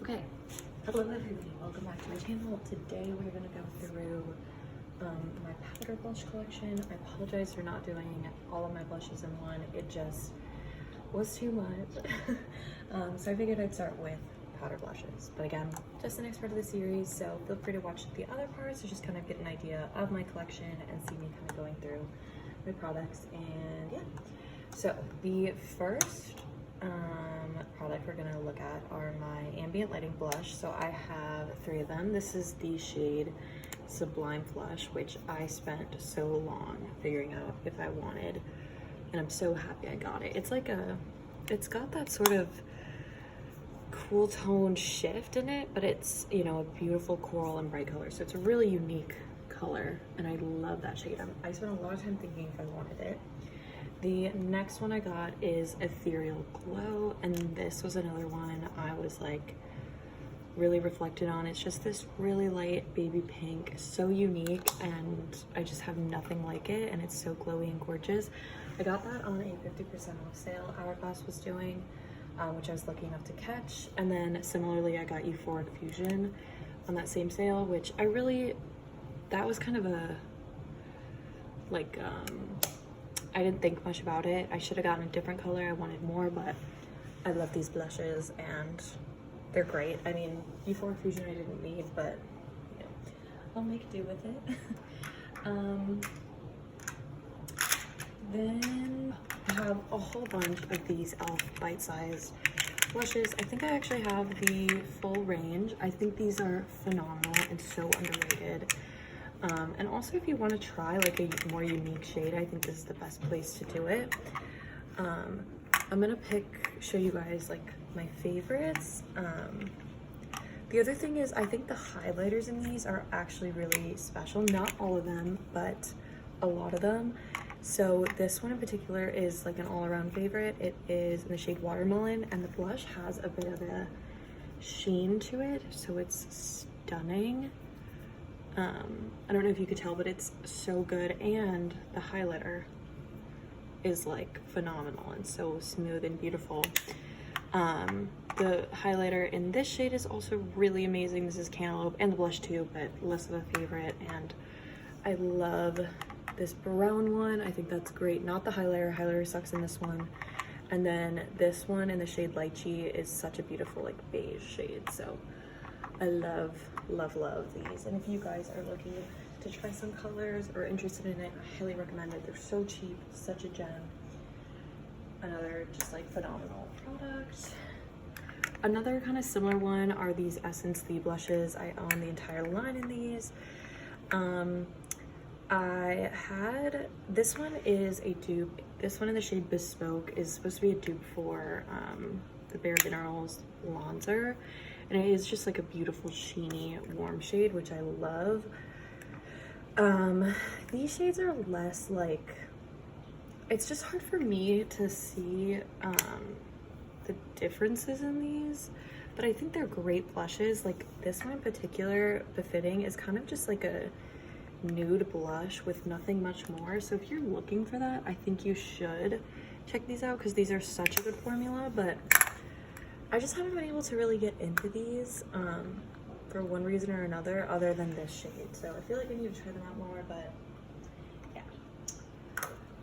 Okay, hello everybody, welcome back to my channel. Today we're going to go through my powder blush collection. I apologize for not doing all of my blushes in one, it just was too much. So I figured I'd start with powder blushes, but again, just the next part of the series, so feel free to watch the other parts to just kind of get an idea of my collection and see me kind of going through my products. And yeah, so the first product we're gonna look at are my ambient lighting blush. So I have 3 of them. This is the shade Sublime Flush, which I spent so long figuring out if I wanted, and I'm so happy I got it. It's got that sort of cool tone shift in it, but it's, you know, a beautiful coral and bright color. So it's a really unique color, and I love that shade. I spent a lot of time thinking if I wanted it. The next one I got is Ethereal Glow, and this was another one I was like really reflected on. It's just this really light baby pink, so unique, and I just have nothing like it, and it's so glowy and gorgeous. I got that on a 50% off sale Hourglass was doing, which I was lucky enough to catch. And then similarly I got Euphoric Fusion on that same sale, which that was kind of a like I didn't think much about it. I should have gotten a different color. I wanted more, but I love these blushes and they're great. I mean, Euphoric Fusion I didn't need, but you know, I'll make do with it. Then I have a whole bunch of these e.l.f. bite-sized blushes. I think I actually have the full range. I think these are phenomenal and so underrated. And also if you want to try like a more unique shade, I think this is the best place to do it. I'm gonna show you guys like my favorites. The other thing is I think the highlighters in these are actually really special. Not all of them, but a lot of them. So this one in particular is like an all-around favorite. It is in the shade Watermelon, and the blush has a bit of a sheen to it, so it's stunning. I don't know if you could tell, but it's so good, and the highlighter is like phenomenal and so smooth and beautiful. The highlighter in this shade is also really amazing. This is Cantaloupe, and the blush too, but less of a favorite. And I love this brown one. I think that's great. Not the highlighter sucks in this one. And then this one in the shade Lychee is such a beautiful like beige shade. So I love these. And if you guys are looking to try some colors or interested in it, I highly recommend it. They're so cheap, such a gem. Another just like phenomenal product. Another kind of similar one are these Essence The blushes. I own the entire line in these. This one is a dupe. This one in the shade Bespoke is supposed to be a dupe for the Bare Minerals Bronzer. And it is just like a beautiful, sheeny, warm shade, which I love. These shades are less like, it's just hard for me to see the differences in these, but I think they're great blushes. Like this one in particular, Befitting, is kind of just like a nude blush with nothing much more. So if you're looking for that, I think you should check these out because these are such a good formula, but I just haven't been able to really get into these for one reason or another other than this shade. So I feel like I need to try them out more, but yeah.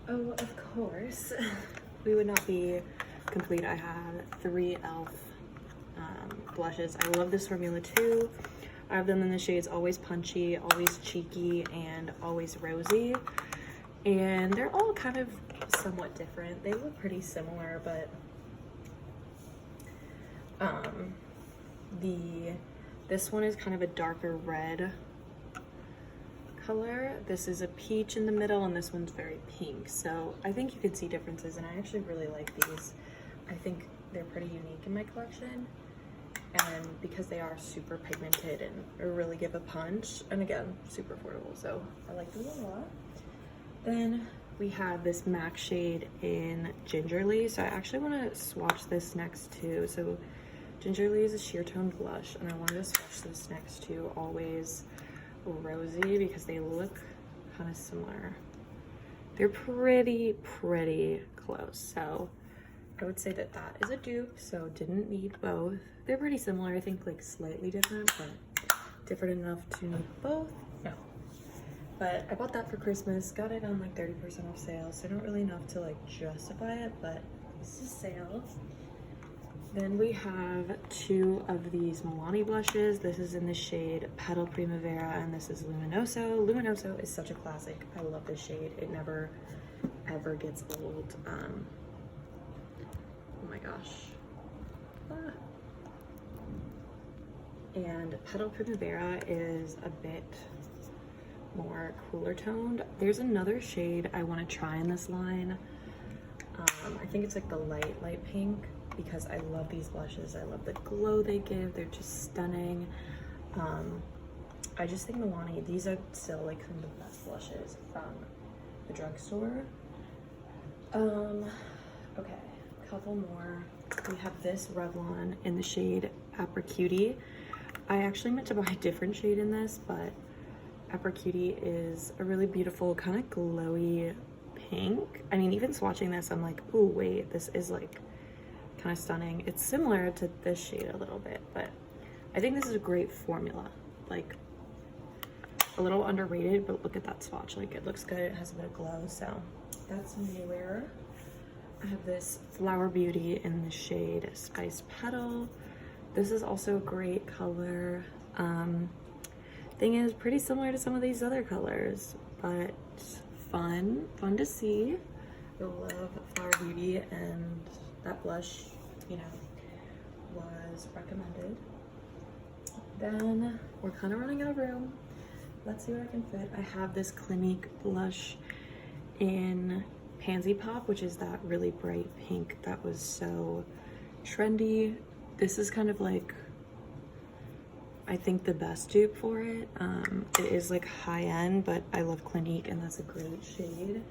Oh, of course, we would not be complete. I have 3 e.l.f. Blushes. I love this formula too. I have them in the shades Always Punchy, Always Cheeky, and Always Rosy. And they're all kind of somewhat different. They look pretty similar, but this one is kind of a darker red color. This is a peach in the middle, and this one's very pink. So I think you can see differences, and I actually really like these. I think they're pretty unique in my collection, and because they are super pigmented and really give a punch, and again, super affordable, so I like them a lot. Then we have this MAC shade in Gingerly. So I actually want to swatch this next to, so Gingerly is a sheer tone blush, and I wanted to swatch this next to Always Rosy because they look kind of similar. They're pretty close. So I would say that that is a dupe, so didn't need both. They're pretty similar, I think like slightly different, but different enough to need both. No. But I bought that for Christmas, got it on like 30% off sale, so I don't really enough to like justify it, but this is sale. Then we have two of these Milani blushes. This is in the shade Petal Primavera, and this is Luminoso. Luminoso is such a classic. I love this shade. It never, ever gets old. Oh my gosh. Ah. And Petal Primavera is a bit more cooler toned. There's another shade I want to try in this line. I think it's like the light pink, because I love these blushes. I love the glow they give. They're just stunning. I just think Milani, these are still like some of the best blushes from the drugstore. Okay, a couple more. We have this Revlon in the shade Apricot. I actually meant to buy a different shade in this, but Apricot is a really beautiful kind of glowy pink. I mean, even swatching this, I'm like, oh wait, this is like kind of stunning. It's similar to this shade a little bit, but I think this is a great formula. Like a little underrated, but look at that swatch. Like it looks good. It has a bit of glow, so that's newer. I have this Flower Beauty in the shade Spice Petal. This is also a great color. Thing is pretty similar to some of these other colors, but fun to see. I love Flower Beauty, and that blush, you know, was recommended. Then we're kind of running out of room. Let's see what I can fit. I have this Clinique blush in Pansy Pop, which is that really bright pink that was so trendy. This is kind of like, I think, the best dupe for it. It is like high end, but I love Clinique, and that's a great shade.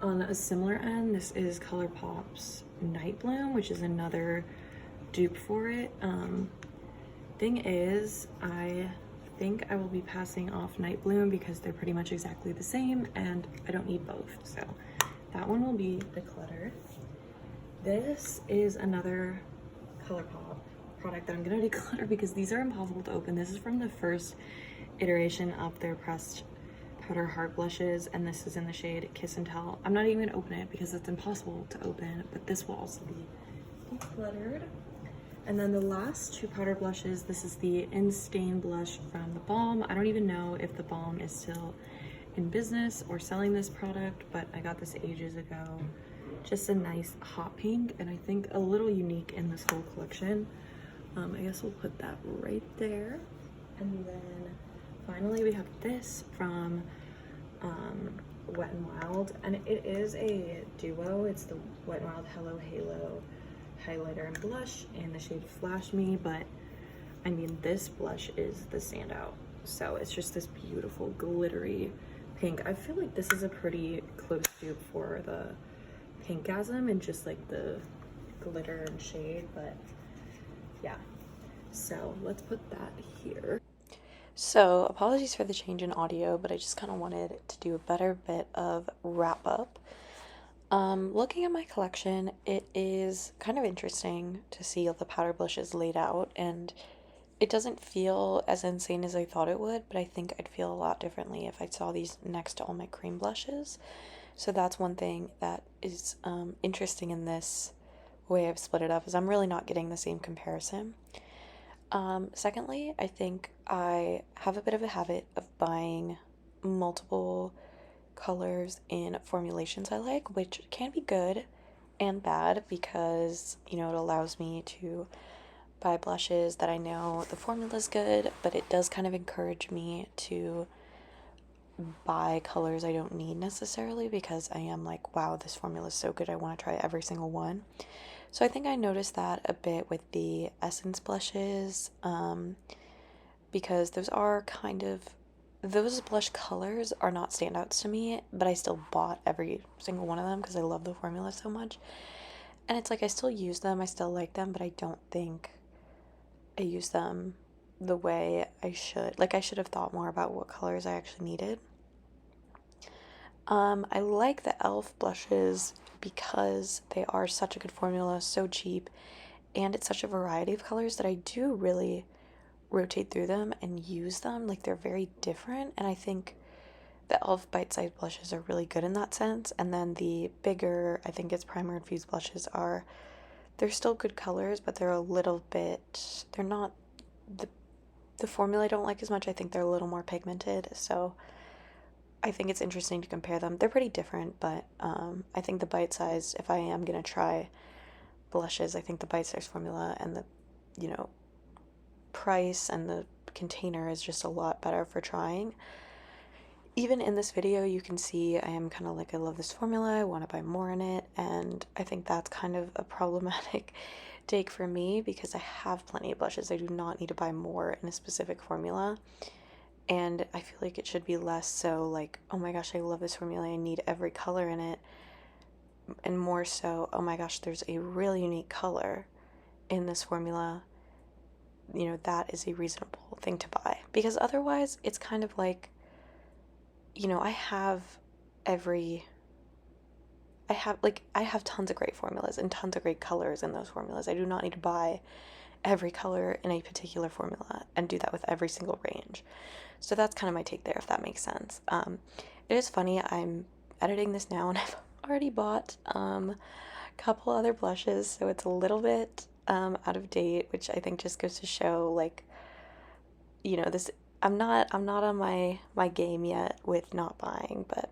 On a similar end, this is ColourPop's Night Bloom, which is another dupe for it. Thing is, I think I will be passing off Night Bloom because they're pretty much exactly the same, and I don't need both, so that one will be decluttered. This is another ColourPop product that I'm gonna declutter because these are impossible to open. This is from the first iteration of their pressed powder heart blushes, and this is in the shade Kiss and Tell. I'm not even gonna open it because it's impossible to open, but this will also be decluttered. And then the last two powder blushes, this is the In-Stain blush from The Balm. I don't even know if The Balm is still in business or selling this product, but I got this ages ago. Just a nice hot pink, and I think a little unique in this whole collection. I guess we'll put that right there. And then finally we have this from Wet n Wild, and it is a duo. It's the Wet n Wild Hello Halo highlighter and blush in the shade Flash Me, but I mean, this blush is the standout. So it's just this beautiful glittery pink. I feel like this is a pretty close dupe for the Pinkasm and just like the glitter and shade, but yeah. So let's put that here. So apologies for the change in audio, but I just kind of wanted to do a better bit of wrap up. Looking at my collection, it is kind of interesting to see all the powder blushes laid out, and it doesn't feel as insane as I thought it would, but I think I'd feel a lot differently if I saw these next to all my cream blushes. So that's one thing that is interesting in this way I've split it up, is I'm really not getting the same comparison. Secondly, I think I have a bit of a habit of buying multiple colors in formulations I like, which can be good and bad because, you know, it allows me to buy blushes that I know the formula's good, but it does kind of encourage me to buy colors I don't need necessarily because I am like, wow, this formula is so good, I want to try every single one. So I think I noticed that a bit with the Essence blushes, because those blush colors are not standouts to me, but I still bought every single one of them because I love the formula so much. And it's like I still use them, I still like them, but I don't think I use them the way I should. Like, I should have thought more about what colors I actually needed. I like the e.l.f. blushes because they are such a good formula, so cheap, and it's such a variety of colors that I do really rotate through them and use them. Like, they're very different, and I think the e.l.f. bite-sized blushes are really good in that sense. And then the bigger, I think it's primer infused blushes are, they're still good colors, but they're a little bit, they're not, the, the formula I don't like as much. I think they're a little more pigmented, so I think it's interesting to compare them. They're pretty different, but I think the bite-sized, if I am going to try blushes, I think the bite-sized formula and the, you know, price and the container is just a lot better for trying. Even in this video, you can see I am kind of like, I love this formula, I want to buy more in it, and I think that's kind of a problematic take for me because I have plenty of blushes. I do not need to buy more in a specific formula, and I feel like it should be less so like, oh my gosh, I love this formula, I need every color in it, and more so, oh my gosh, there's a really unique color in this formula, you know, that is a reasonable thing to buy. Because otherwise, it's kind of like, you know, I have tons of great formulas and tons of great colors in those formulas. I do not need to buy every color in a particular formula and do that with every single range. So that's kind of my take there, if that makes sense. It is funny, I'm editing this now and I've already bought a couple other blushes, so it's a little bit out of date, which I think just goes to show, like, you know, this, I'm not on my game yet with not buying, but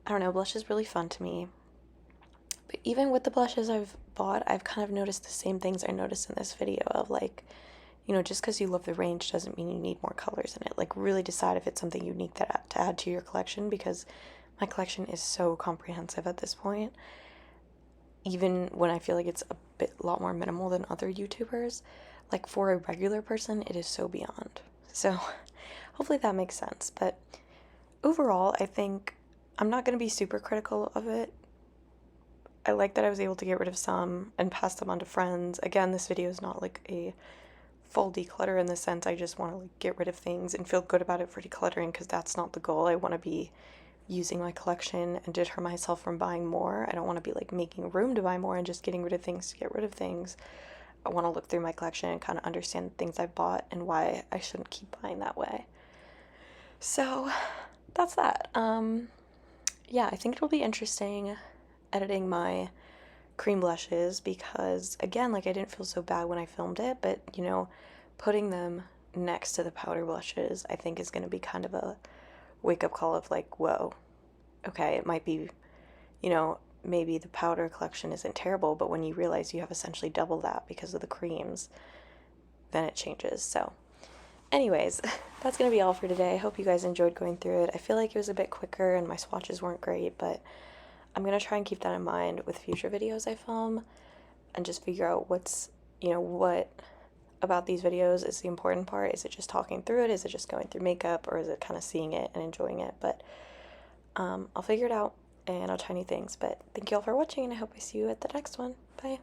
I don't know, blush is really fun to me. But even with the blushes I've bought, I've kind of noticed the same things I noticed in this video of, like, you know, just because you love the range doesn't mean you need more colors in it. Like, really decide if it's something unique that to add to your collection, because my collection is so comprehensive at this point. Even when I feel like it's a lot more minimal than other YouTubers, like, for a regular person, it is so beyond. So hopefully that makes sense. But overall, I think I'm not going to be super critical of it. I like that I was able to get rid of some and pass them on to friends. Again, this video is not like a full declutter in the sense I just want to, like, get rid of things and feel good about it for decluttering, because that's not the goal. I want to be using my collection and deter myself from buying more. I don't want to be like making room to buy more and just getting rid of things to get rid of things. I want to look through my collection and kind of understand the things I bought and why I shouldn't keep buying that way. So that's that. Yeah, I think it'll be interesting editing my cream blushes because, again, like, I didn't feel so bad when I filmed it, but, you know, putting them next to the powder blushes I think is going to be kind of a wake-up call of, like, whoa, okay, it might be, you know, maybe the powder collection isn't terrible, but when you realize you have essentially double that because of the creams, then it changes. So anyways, that's going to be all for today. I hope you guys enjoyed going through it. I feel like it was a bit quicker and my swatches weren't great, but I'm going to try and keep that in mind with future videos I film and just figure out what's, you know, what about these videos is the important part. Is it just talking through it? Is it just going through makeup? Or is it kind of seeing it and enjoying it? But I'll figure it out and I'll try new things. But thank you all for watching, and I hope I see you at the next one. Bye.